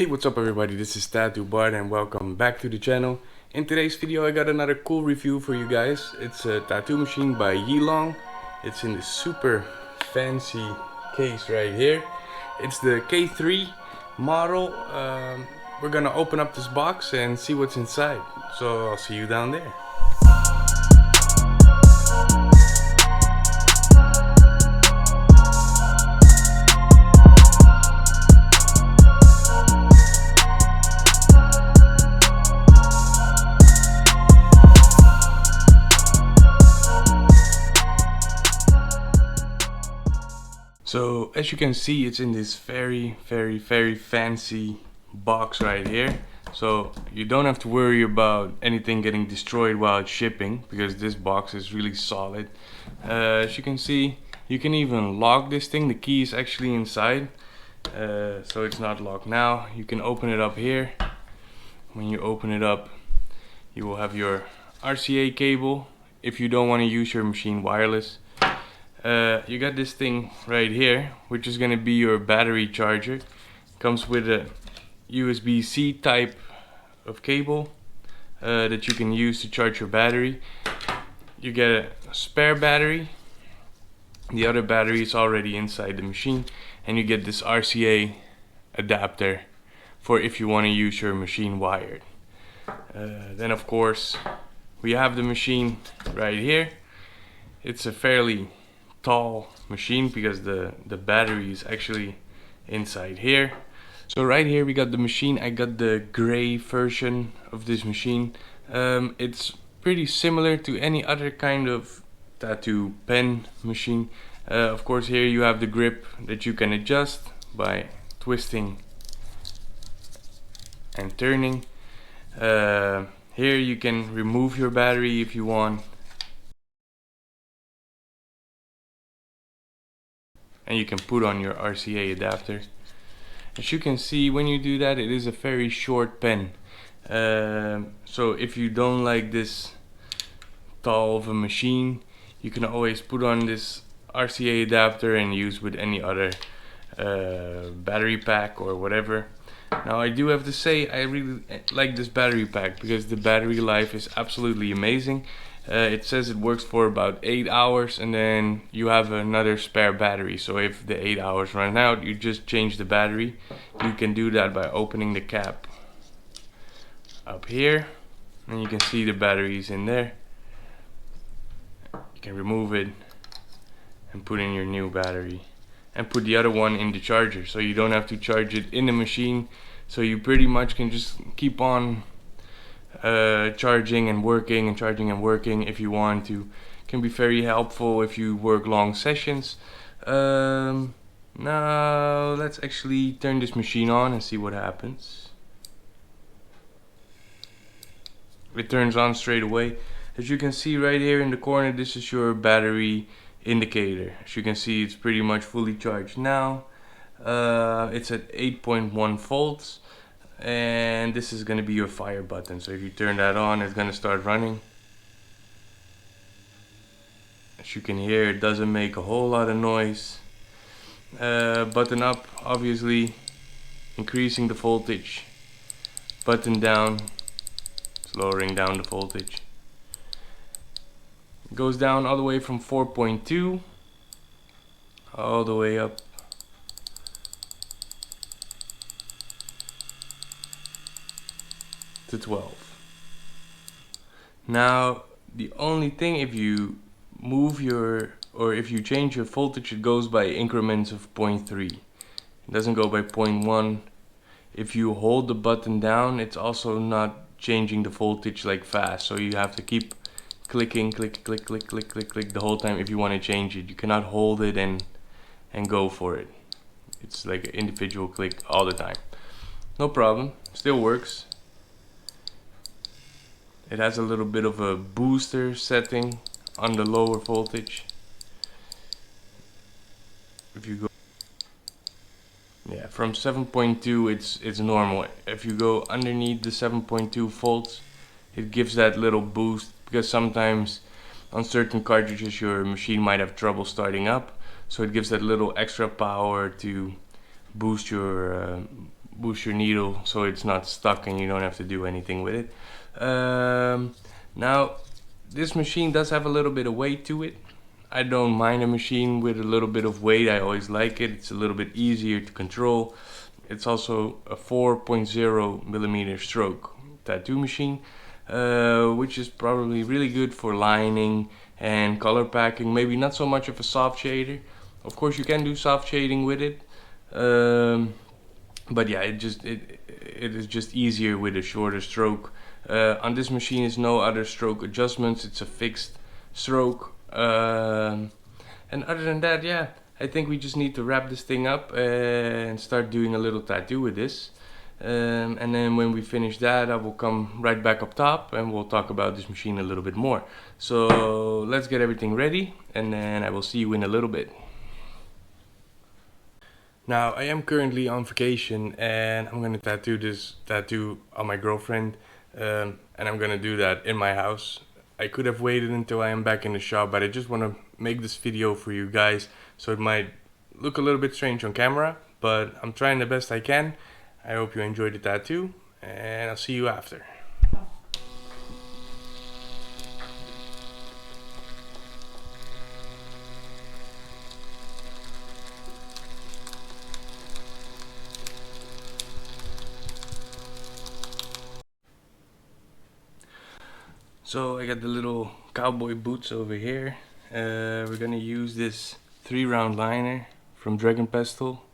Hey, what's up everybody, this is Tattoo Bart and welcome back to the channel. In today's video I got another cool review for you guys. It's a tattoo machine by Yilong. It's in this super fancy case right here. It's the K3 model. We're gonna open up this box and see what's inside. So I'll see you down there. So as you can see, it's in this very fancy box right here. So you don't have to worry about anything getting destroyed while it's shipping, because this box is really solid. As you can see, you can even lock this thing. The key is actually inside, so it's not locked now. You can open it up here. When you open it up, you will have your RCA cable if you don't want to use your machine wireless. You got this thing right here, which is going to be your battery charger. Comes with a USB-C type of cable that you can use to charge your battery. You get a spare battery. The other battery is already inside the machine, and you get this RCA adapter for if you want to use your machine wired. Then of course we have the machine right here. It's a fairly tall machine because the battery is actually inside here. So right here we got the machine. I got the gray version of this machine. It's pretty similar to any other kind of tattoo pen machine. Of course here you have the grip that you can adjust by twisting and turning. Here you can remove your battery if you want. And you can put on your RCA adapter. As you can see, when you do that, it is a very short pen. So if you don't like this tall of a machine, you can always put on this RCA adapter and use with any other battery pack or whatever. Now I do have to say, I really like this battery pack because the battery life is absolutely amazing. It says it works for about 8 hours, and then you have another spare battery. So if the 8 hours run out, you just change the battery. You can do that by opening the cap up here, and you can see the batteries in there. You can remove it and put in your new battery and put the other one in the charger, so you don't have to charge it in the machine. So you pretty much can just keep on charging and working and charging and working if you want to. Can be very helpful if you work long sessions. Now let's actually turn this machine on and see what happens. It turns on straight away. As you can see right here in the corner, this is your battery indicator. As you can see, it's pretty much fully charged now. It's at 8.1 volts, and this is going to be your fire button. So if you turn that on, it's going to start running. As you can hear, it doesn't make a whole lot of noise. Button up, obviously increasing the voltage. Button down, it's lowering down the voltage. It goes down all the way from 4.2 all the way up to 12. Now the only thing, if you move your, or if you change your voltage, it goes by increments of 0.3. It doesn't go by 0.1. If you hold the button down, it's also not changing the voltage like fast, so you have to keep clicking, click the whole time if you want to change it. You cannot hold it and go for it. It's like an individual click all the time. No problem, still works. It has a little bit of a booster setting on the lower voltage. If you go, yeah, from 7.2 it's normal. If you go underneath the 7.2 volts, it gives that little boost, because sometimes on certain cartridges your machine might have trouble starting up, so it gives that little extra power to boost your boost your needle so it's not stuck and you don't have to do anything with it. Now this machine does have a little bit of weight to it. I don't mind a machine with a little bit of weight. I always like it. It's a little bit easier to control. It's also a 4.0 millimeter stroke tattoo machine, which is probably really good for lining and color packing. Maybe not so much of a soft shader. Of course you can do soft shading with it, but yeah, it is just easier with a shorter stroke. On this machine is no other stroke adjustments. It's a fixed stroke. And other than that, yeah, I think we just need to wrap this thing up and start doing a little tattoo with this. And then when we finish that, I will come right back up top and we'll talk about this machine a little bit more. So let's get everything ready and then I will see you in a little bit. Now I am currently on vacation and I'm gonna tattoo this tattoo on my girlfriend, and I'm gonna do that in my house. I could have waited until I am back in the shop, but I just want to make this video for you guys, so it might look a little bit strange on camera, but I'm trying the best I can. I hope you enjoyed the tattoo and I'll see you after. So I got the little cowboy boots over here. We're gonna use this 3-round liner from Dragon Pestle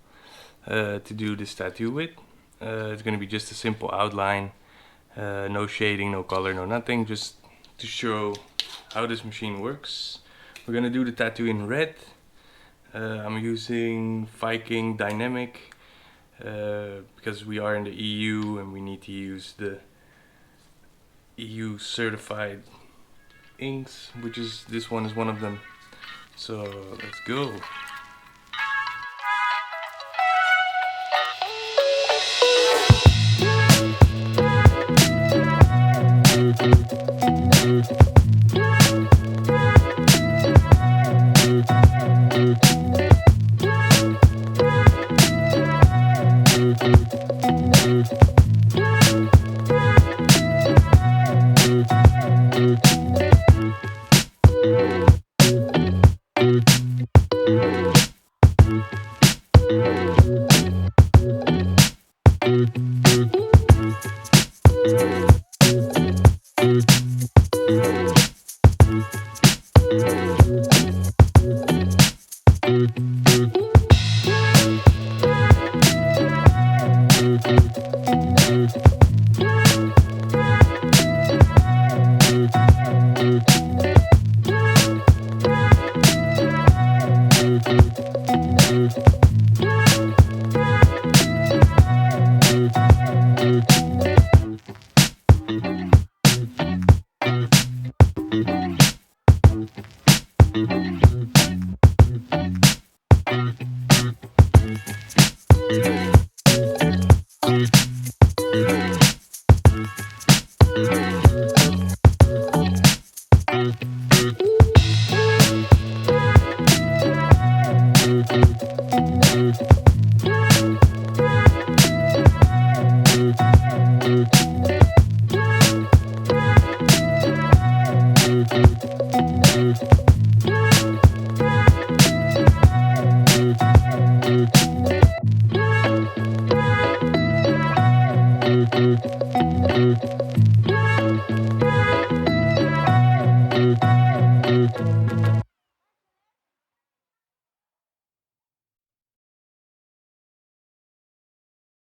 to do this tattoo with. It's gonna be just a simple outline, no shading, no color, no nothing, just to show how this machine works. We're gonna do the tattoo in red. I'm using Viking Dynamic because we are in the EU and we need to use the EU certified inks, which is this one is one of them. So let's go.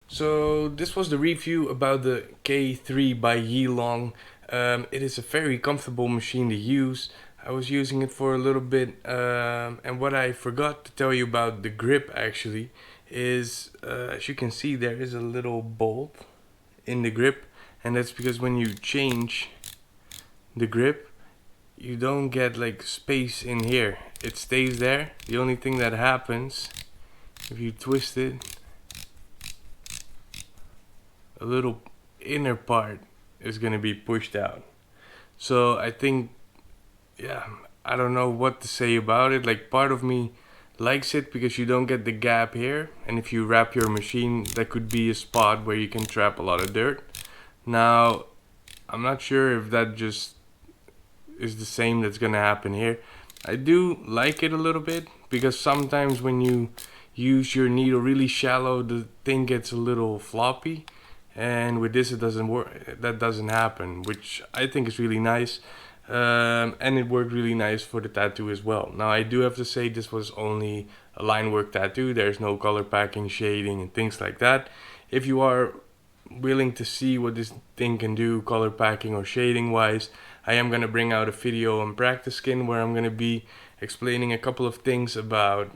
So this was the review about the K3 by Yilong. It is a very comfortable machine to use. I was using it for a little bit, and what I forgot to tell you about the grip actually is, as you can see, there is a little bolt in the grip, and that's because when you change the grip, you don't get like space in here. It stays there. The only thing that happens if you twist it, a little inner part is gonna be pushed out. So I think, yeah, I don't know what to say about it. Like, part of me likes it because you don't get the gap here, and if you wrap your machine, that could be a spot where you can trap a lot of dirt. Now, I'm not sure if that just is the same that's gonna happen here. I do like it a little bit because sometimes when you use your needle really shallow, the thing gets a little floppy, and with this it doesn't work. That doesn't happen, which I think is really nice. And it worked really nice for the tattoo as well. Now I do have to say this was only a line work tattoo. There's no color packing, shading and things like that. If you are willing to see what this thing can do color packing or shading wise, I am going to bring out a video on practice skin where I'm going to be explaining a couple of things about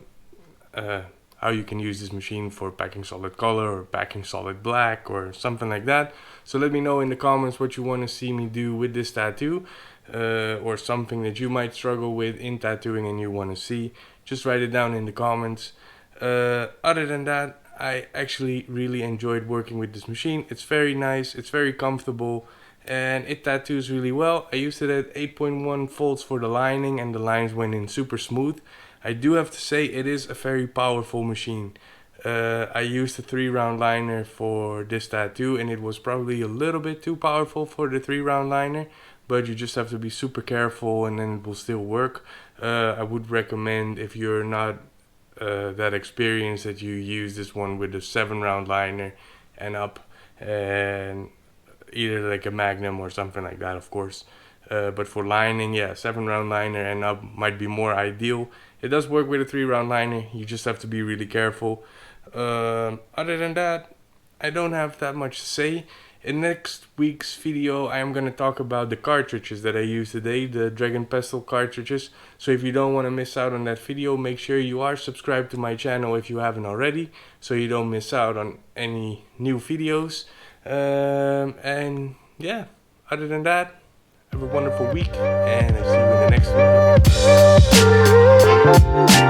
how you can use this machine for packing solid color or packing solid black or something like that. So let me know in the comments what you want to see me do with this tattoo, or something that you might struggle with in tattooing and you want to see. Just write it down in the comments. Other than that, I actually really enjoyed working with this machine. It's very nice, it's very comfortable, and it tattoos really well. I used it at 8.1 volts for the lining, and the lines went in super smooth. I do have to say it is a very powerful machine. I used a 3-round liner for this tattoo, and it was probably a little bit too powerful for the 3-round liner, but you just have to be super careful and then it will still work. I would recommend, if you're not that experienced, that you use this one with a 7-round liner and up, and either like a Magnum or something like that, of course. But for lining, yeah, 7-round liner and up might be more ideal. It does work with a 3-round liner, you just have to be really careful. Other than that, I don't have that much to say. In next week's video, I am going to talk about the cartridges that I used today, the Dragon Pestle cartridges. So if you don't want to miss out on that video, make sure you are subscribed to my channel if you haven't already, so you don't miss out on any new videos. And yeah, other than that, have a wonderful week, and I see you in the next video.